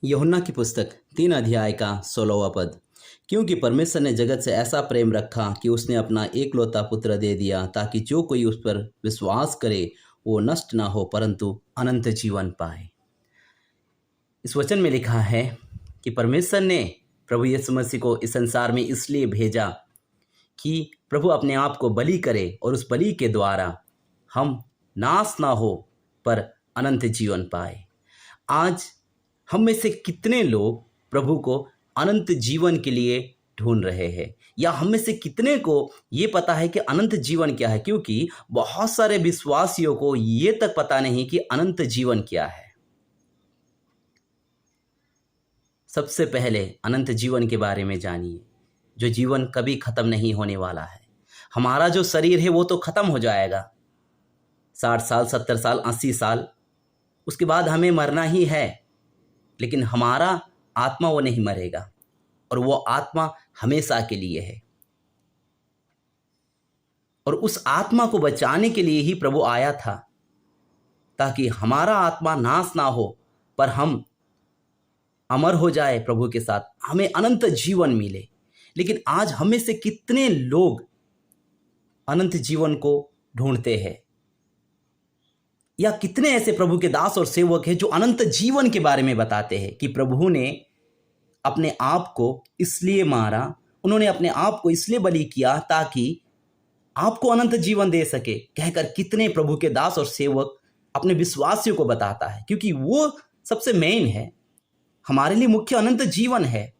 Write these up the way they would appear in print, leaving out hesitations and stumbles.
यूहन्ना की पुस्तक 3 अध्याय का 16वां पद। क्योंकि परमेश्वर ने जगत से ऐसा प्रेम रखा कि उसने अपना एकलौता पुत्र दे दिया, ताकि जो कोई उस पर विश्वास करे वो नष्ट ना हो परंतु अनंत जीवन पाए। इस वचन में लिखा है कि परमेश्वर ने प्रभु यीशु मसीह को इस संसार में इसलिए भेजा कि प्रभु अपने आप को बलि करे और उस बलि के द्वारा हम नाश ना हो पर अनंत जीवन पाए। आज हम में से कितने लोग प्रभु को अनंत जीवन के लिए ढूंढ रहे हैं, या हम में से कितने को ये पता है कि अनंत जीवन क्या है? क्योंकि बहुत सारे विश्वासियों को ये तक पता नहीं कि अनंत जीवन क्या है। सबसे पहले अनंत जीवन के बारे में जानिए, जो जीवन कभी खत्म नहीं होने वाला है। हमारा जो शरीर है वो तो खत्म हो जाएगा, 60 साल, 70 साल, 80 साल, उसके बाद हमें मरना ही है। लेकिन हमारा आत्मा वो नहीं मरेगा, और वो आत्मा हमेशा के लिए है। और उस आत्मा को बचाने के लिए ही प्रभु आया था, ताकि हमारा आत्मा नाश ना हो पर हम अमर हो जाए प्रभु के साथ, हमें अनंत जीवन मिले। लेकिन आज हमें से कितने लोग अनंत जीवन को ढूंढते हैं, या कितने ऐसे प्रभु के दास और सेवक हैं जो अनंत जीवन के बारे में बताते हैं कि प्रभु ने अपने आप को इसलिए मारा, उन्होंने अपने आप को इसलिए बलि किया ताकि आपको अनंत जीवन दे सके, कहकर कितने प्रभु के दास और सेवक अपने विश्वासियों को बताता है। क्योंकि वो सबसे मेन है, हमारे लिए मुख्य अनंत जीवन है।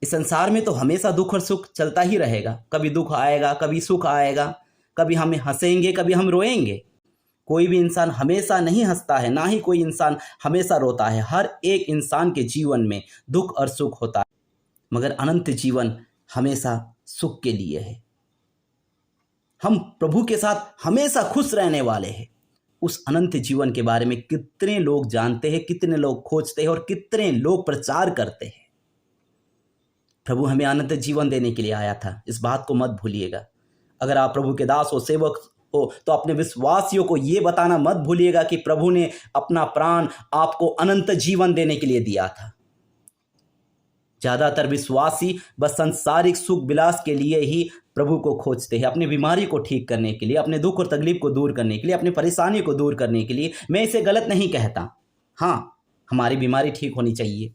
इस संसार में तो हमेशा दुख और सुख चलता ही रहेगा, कभी दुख आएगा, कभी सुख आएगा, कभी हम हंसेंगे, कभी हम रोएंगे। कोई भी इंसान हमेशा नहीं हंसता है, ना ही कोई इंसान हमेशा रोता है। हर एक इंसान के जीवन में दुख और सुख होता है, मगर अनंत जीवन हमेशा सुख के लिए है। हम प्रभु के साथ हमेशा खुश रहने वाले हैं। उस अनंत जीवन के बारे में कितने लोग जानते हैं, कितने लोग खोजते हैं और कितने लोग प्रचार करते हैं। प्रभु हमें अनंत जीवन देने के लिए आया था, इस बात को मत भूलिएगा। अगर आप प्रभु के दास हो, सेवक हो, तो अपने विश्वासियों को यह बताना मत भूलिएगा कि प्रभु ने अपना प्राण आपको अनंत जीवन देने के लिए दिया था। ज्यादातर विश्वासी बस सांसारिक सुख विलास के लिए ही प्रभु को खोजते हैं, अपनी बीमारी को ठीक करने के लिए, अपने दुख और तकलीफ को दूर करने के लिए, अपनी परेशानी को दूर करने के लिए। मैं इसे गलत नहीं कहता, हाँ, हमारी बीमारी ठीक होनी चाहिए,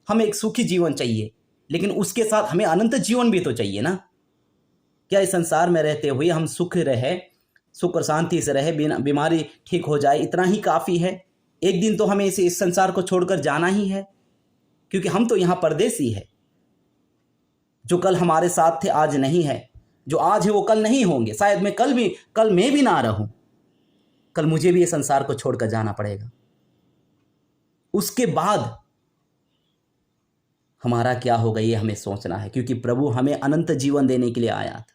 हमें एक सुखी जीवन चाहिए, लेकिन उसके साथ हमें अनंत जीवन भी तो चाहिए ना। क्या इस संसार में रहते हुए हम सुख रहे, सुख और शांति से रहे, बीमारी ठीक हो जाए, इतना ही काफ़ी है? एक दिन तो हमें इस संसार को छोड़कर जाना ही है, क्योंकि हम तो यहाँ परदेसी है। जो कल हमारे साथ थे आज नहीं है, जो आज है वो कल नहीं होंगे। शायद मैं कल मैं भी ना रहूं, कल मुझे भी इस संसार को छोड़कर जाना पड़ेगा। उसके बाद हमारा क्या होगा ये हमें सोचना है, क्योंकि प्रभु हमें अनंत जीवन देने के लिए आया था।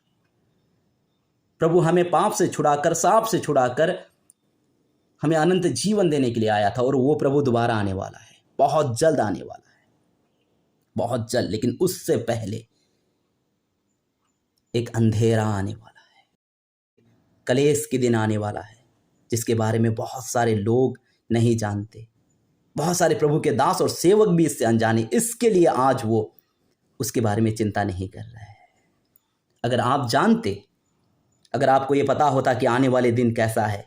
प्रभु हमें पाप से छुड़ाकर, साप से छुड़ाकर हमें अनंत जीवन देने के लिए आया था। और वो प्रभु दोबारा आने वाला है, बहुत जल्द आने वाला है, बहुत जल्द। लेकिन उससे पहले एक अंधेरा आने वाला है, कलेश के दिन आने वाला है, जिसके बारे में बहुत सारे लोग नहीं जानते। बहुत सारे प्रभु के दास और सेवक भी इससे अनजाने, इसके लिए आज वो उसके बारे में चिंता नहीं कर रहे हैं। अगर आप जानते, अगर आपको ये पता होता कि आने वाले दिन कैसा है,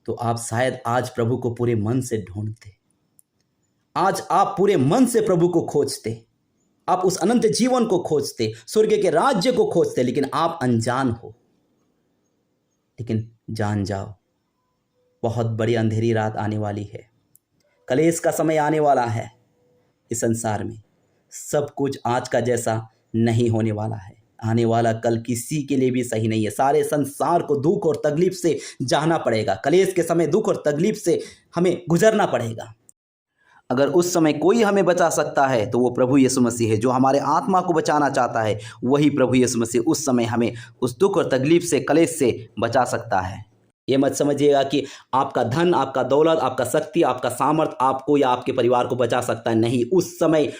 तो आप शायद आज प्रभु को पूरे मन से ढूंढते, आज आप पूरे मन से प्रभु को खोजते, आप उस अनंत जीवन को खोजते, स्वर्ग के राज्य को खोजते। लेकिन आप अनजान हो। लेकिन जान जाओ, बहुत बड़ी अंधेरी रात आने वाली है, कलेश का समय आने वाला है। इस संसार में सब कुछ आज का जैसा नहीं होने वाला है। आने वाला कल किसी के लिए भी सही नहीं है। सारे संसार को दुख और तकलीफ से जाना पड़ेगा। कलेश के समय दुख और तकलीफ से हमें गुजरना पड़ेगा। अगर उस समय कोई हमें बचा सकता है तो वो प्रभु यीशु मसीह है। जो हमारे आत्मा को बचाना चाहता है वही प्रभु यीशु मसीह उस समय हमें उस दुख और तकलीफ से, कलेश से बचा सकता है। ये मत समझिएगा कि आपका धन, आपका दौलत, आपका शक्ति, आपका सामर्थ आपको या आपके परिवार को बचा सकता है। नहीं, उस समय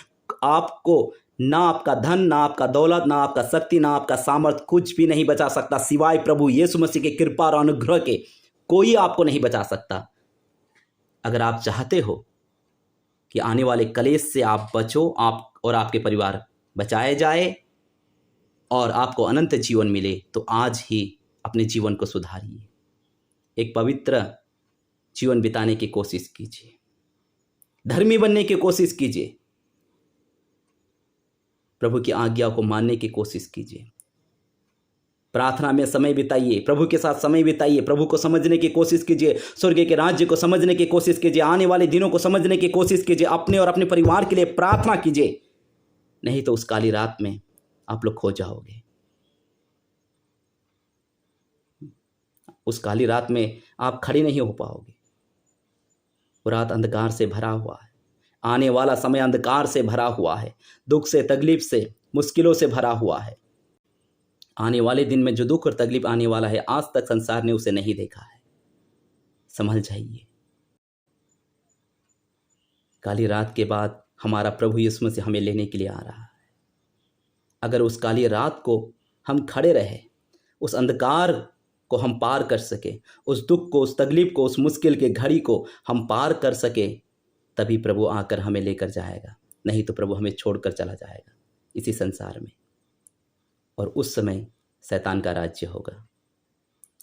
आपको ना आपका धन, ना आपका दौलत, ना आपका शक्ति, ना आपका सामर्थ कुछ भी नहीं बचा सकता सिवाय प्रभु यीशु मसीह के कृपा और अनुग्रह के। कोई आपको नहीं बचा सकता। अगर आप चाहते हो कि आने वाले कलेश से आप बचो, आप और आपके परिवार बचाए जाए और आपको अनंत जीवन मिले, तो आज ही अपने जीवन को सुधारिए। एक पवित्र जीवन बिताने की कोशिश कीजिए, धर्मी बनने की कोशिश कीजिए, प्रभु की आज्ञा को मानने की कोशिश कीजिए, प्रार्थना में समय बिताइए, प्रभु के साथ समय बिताइए, प्रभु को समझने की कोशिश कीजिए, स्वर्ग के राज्य को समझने की कोशिश कीजिए, आने वाले दिनों को समझने की कोशिश कीजिए, अपने और अपने परिवार के लिए प्रार्थना कीजिए। नहीं तो उस काली रात में आप लोग खो जाओगे। उस काली रात में आप खड़े नहीं हो पाओगे। वो रात अंधकार से भरा हुआ है, आने वाला समय अंधकार से भरा हुआ है, दुख से, तकलीफ से, मुश्किलों से भरा हुआ है। आने वाले दिन में जो दुख और तकलीफ आने वाला है, आज तक संसार ने उसे नहीं देखा है। संभल जाइए। काली रात के बाद हमारा प्रभु यीशु मसीह हमें लेने के लिए आ रहा है। अगर उस काली रात को हम खड़े रहे, उस अंधकार को हम पार कर सके, उस दुख को, उस तकलीफ को, उस मुश्किल के घड़ी को हम पार कर सके, तभी प्रभु आकर हमें लेकर जाएगा। नहीं तो प्रभु हमें छोड़कर चला जाएगा इसी संसार में, और उस समय शैतान का राज्य होगा।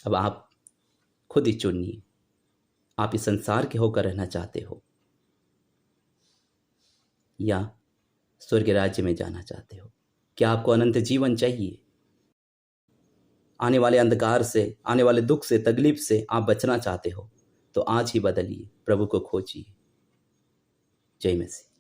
अब आप खुद ही चुनिए, आप इस संसार के होकर रहना चाहते हो या स्वर्ग राज्य में जाना चाहते हो। क्या आपको अनंत जीवन चाहिए? आने वाले अंधकार से, आने वाले दुख से, तकलीफ से आप बचना चाहते हो, तो आज ही बदलिए, प्रभु को खोजिए। जय मसीह।